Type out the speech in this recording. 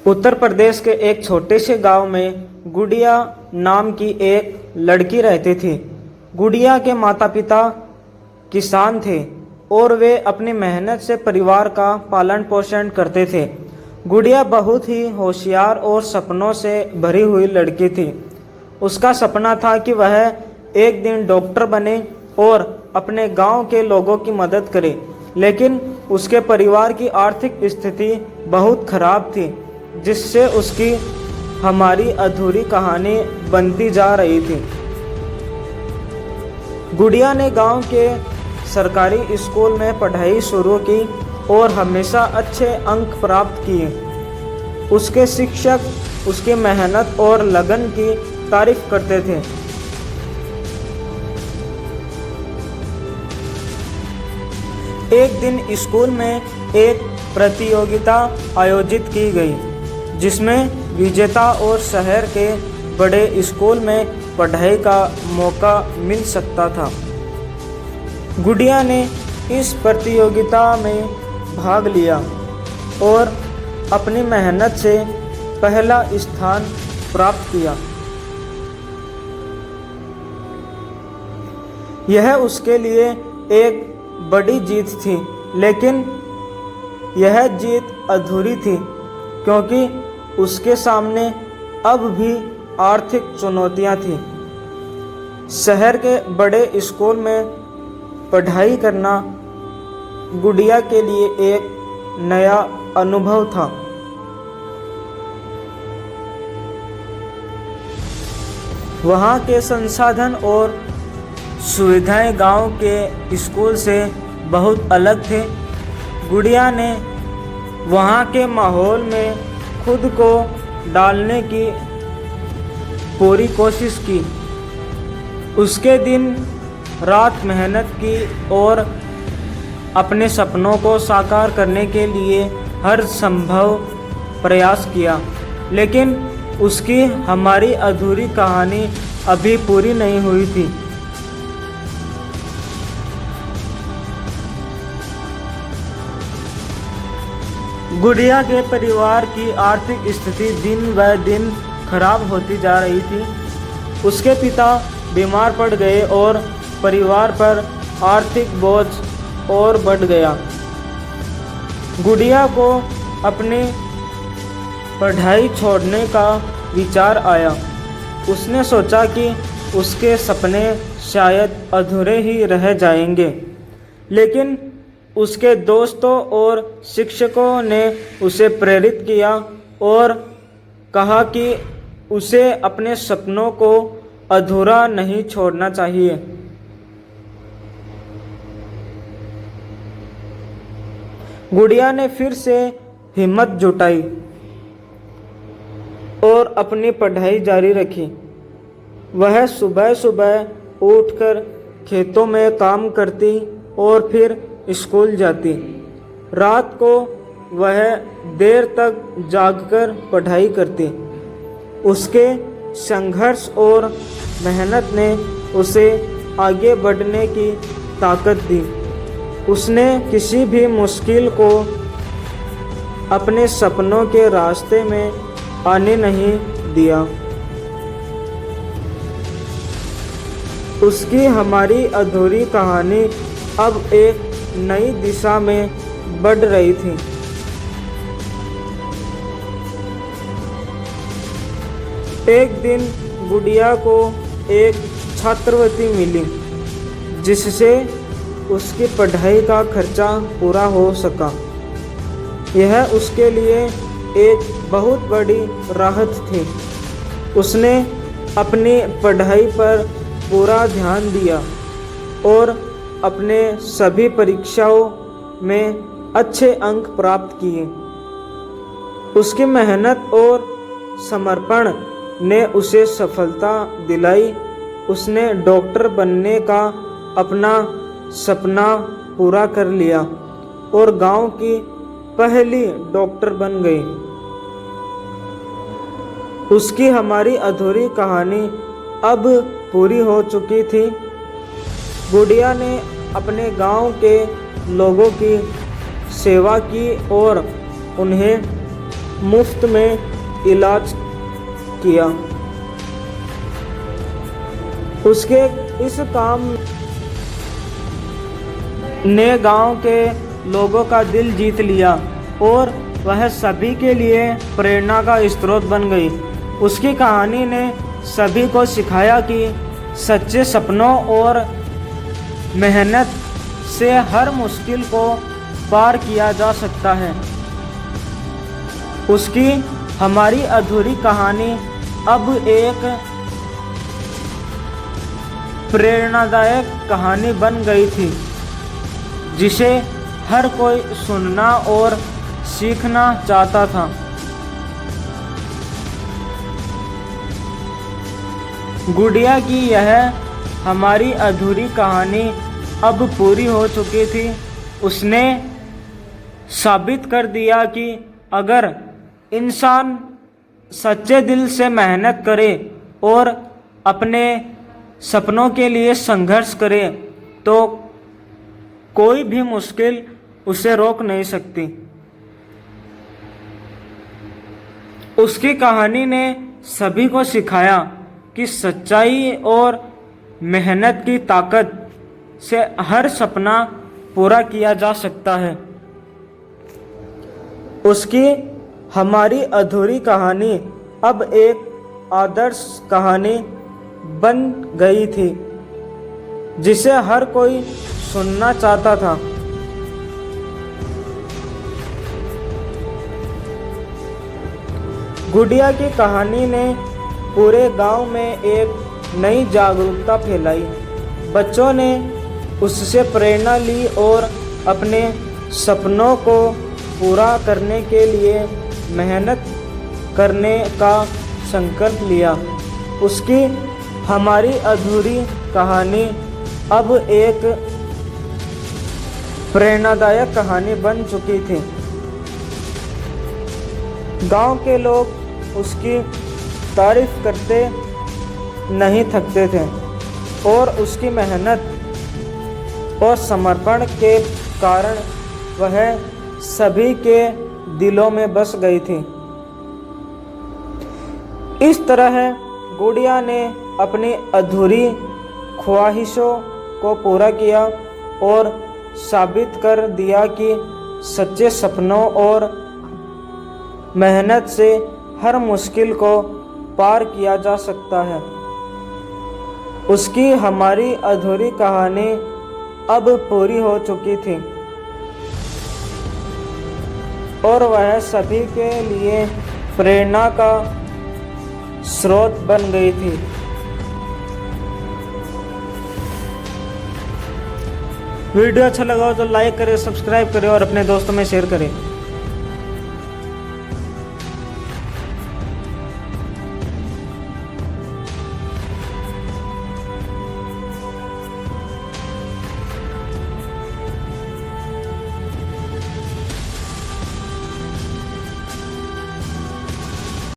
उत्तर प्रदेश के एक छोटे से गांव में गुड़िया नाम की एक लड़की रहती थी। गुड़िया के माता पिता किसान थे और वे अपनी मेहनत से परिवार का पालन पोषण करते थे। गुड़िया बहुत ही होशियार और सपनों से भरी हुई लड़की थी। उसका सपना था कि वह एक दिन डॉक्टर बने और अपने गांव के लोगों की मदद करे, लेकिन उसके परिवार की आर्थिक स्थिति बहुत खराब थी, जिससे उसकी हमारी अधूरी कहानी बनती जा रही थी। गुड़िया ने गांव के सरकारी स्कूल में पढ़ाई शुरू की और हमेशा अच्छे अंक प्राप्त किए। उसके शिक्षक उसकी मेहनत और लगन की तारीफ करते थे। एक दिन स्कूल में एक प्रतियोगिता आयोजित की गई, जिसमें विजेता और शहर के बड़े स्कूल में पढ़ाई का मौका मिल सकता था। गुड़िया ने इस प्रतियोगिता में भाग लिया और अपनी मेहनत से पहला स्थान प्राप्त किया। यह उसके लिए एक बड़ी जीत थी, लेकिन यह जीत अधूरी थी क्योंकि उसके सामने अब भी आर्थिक चुनौतियां थीं। शहर के बड़े स्कूल में पढ़ाई करना गुड़िया के लिए एक नया अनुभव था। वहाँ के संसाधन और सुविधाएं गांव के स्कूल से बहुत अलग थे। गुड़िया ने वहाँ के माहौल में खुद को डालने की पूरी कोशिश की। उसके दिन रात मेहनत की और अपने सपनों को साकार करने के लिए हर संभव प्रयास किया, लेकिन उसकी हमारी अधूरी कहानी अभी पूरी नहीं हुई थी। गुड़िया के परिवार की आर्थिक स्थिति दिन ब दिन खराब होती जा रही थी। उसके पिता बीमार पड़ गए और परिवार पर आर्थिक बोझ और बढ़ गया। गुड़िया को अपनी पढ़ाई छोड़ने का विचार आया। उसने सोचा कि उसके सपने शायद अधूरे ही रह जाएंगे, लेकिन उसके दोस्तों और शिक्षकों ने उसे प्रेरित किया और कहा कि उसे अपने सपनों को अधूरा नहीं छोड़ना चाहिए। गुड़िया ने फिर से हिम्मत जुटाई और अपनी पढ़ाई जारी रखी। वह सुबह सुबह उठकर खेतों में काम करती और फिर स्कूल जाती। रात को वह देर तक जागकर पढ़ाई करती। उसके संघर्ष और मेहनत ने उसे आगे बढ़ने की ताकत दी। उसने किसी भी मुश्किल को अपने सपनों के रास्ते में आने नहीं दिया। उसकी हमारी अधूरी कहानी अब एक नई दिशा में बढ़ रही थी। एक दिन गुड़िया को एक छात्रवृत्ति मिली, जिससे उसकी पढ़ाई का खर्चा पूरा हो सका। यह उसके लिए एक बहुत बड़ी राहत थी। उसने अपनी पढ़ाई पर पूरा ध्यान दिया और अपने सभी परीक्षाओं में अच्छे अंक प्राप्त किए। उसकी मेहनत और समर्पण ने उसे सफलता दिलाई। उसने डॉक्टर बनने का अपना सपना पूरा कर लिया और गांव की पहली डॉक्टर बन गई। उसकी हमारी अधूरी कहानी अब पूरी हो चुकी थी। गुड़िया ने अपने गांव के लोगों की सेवा की और उन्हें मुफ्त में इलाज किया। उसके इस काम ने गांव के लोगों का दिल जीत लिया और वह सभी के लिए प्रेरणा का स्रोत बन गई। उसकी कहानी ने सभी को सिखाया कि सच्चे सपनों और मेहनत से हर मुश्किल को पार किया जा सकता है। उसकी हमारी अधूरी कहानी अब एक प्रेरणादायक कहानी बन गई थी, जिसे हर कोई सुनना और सीखना चाहता था। गुड़िया की यह हमारी अधूरी कहानी अब पूरी हो चुकी थी। उसने साबित कर दिया कि अगर इंसान सच्चे दिल से मेहनत करे और अपने सपनों के लिए संघर्ष करे तो कोई भी मुश्किल उसे रोक नहीं सकती। उसकी कहानी ने सभी को सिखाया कि सच्चाई और मेहनत की ताकत से हर सपना पूरा किया जा सकता है। उसकी हमारी अधूरी कहानी अब एक आदर्श कहानी बन गई थी, जिसे हर कोई सुनना चाहता था। गुड़िया की कहानी ने पूरे गांव में एक नई जागरूकता फैलाई। बच्चों ने उससे प्रेरणा ली और अपने सपनों को पूरा करने के लिए मेहनत करने का संकल्प लिया। उसकी हमारी अधूरी कहानी अब एक प्रेरणादायक कहानी बन चुकी थी। गांव के लोग उसकी तारीफ करते नहीं थकते थे और उसकी मेहनत और समर्पण के कारण वह सभी के दिलों में बस गई थी। इस तरह गुड़िया ने अपनी अधूरी ख्वाहिशों को पूरा किया और साबित कर दिया कि सच्चे सपनों और मेहनत से हर मुश्किल को पार किया जा सकता है। उसकी हमारी अधूरी कहानी अब पूरी हो चुकी थी और वह सभी के लिए प्रेरणा का स्रोत बन गई थी। वीडियो अच्छा लगा हो तो लाइक करें, सब्सक्राइब करें और अपने दोस्तों में शेयर करें।